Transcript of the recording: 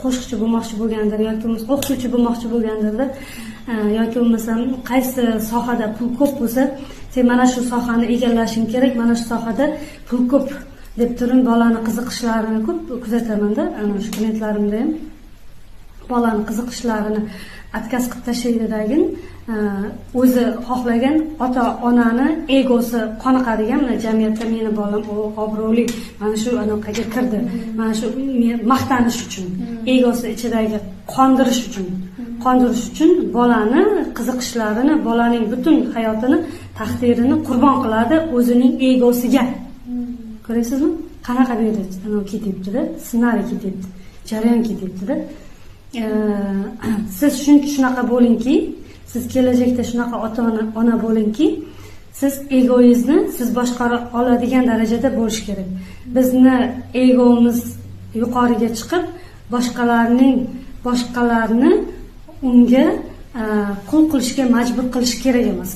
qo'shiqchi bo'lmoqchi bo'lgandir yoki bo'lmasa o'qituvchi bo'lmoqchi bo'lgandirda yoki bo'lmasa qaysi sohada pul ko'p bo'lsa sen mana shu sohani egallashing kerak, mana shu sohada pul ko'p deb turib bolani qiziqishlarini ko'p kuzatamanda, ana shu klientlarimda ham bolani qiziqishlarini отказ qilib tashlaydidagin o'zi xohlagan ota-onani egosi qoniqadigan, mana jamiyatda meni bolam obro'li, mana shu anaqaga kirdi, mana shu maqtanish uchun, egosi ichidagi qondirish uchun bolani qiziqishlarini, bolaning butun hayotini, taqdirini qurbon qiladi o'zining egosiga. Ko'raysizmi? Qanaqa bu yerda ketyapti-da, ssenariy ketyapti, jarayon ketyapti-da. Siz shunaqa bo'lingki, siz kelajakda shunaqa ota-ona bo'lingki, siz egoingizni siz boshqara oladigan darajada bo'lish kerak. Bizni egomiz yuqoriga chiqib, boshqalarni unga qul qilishga majbur qilish kerak emas.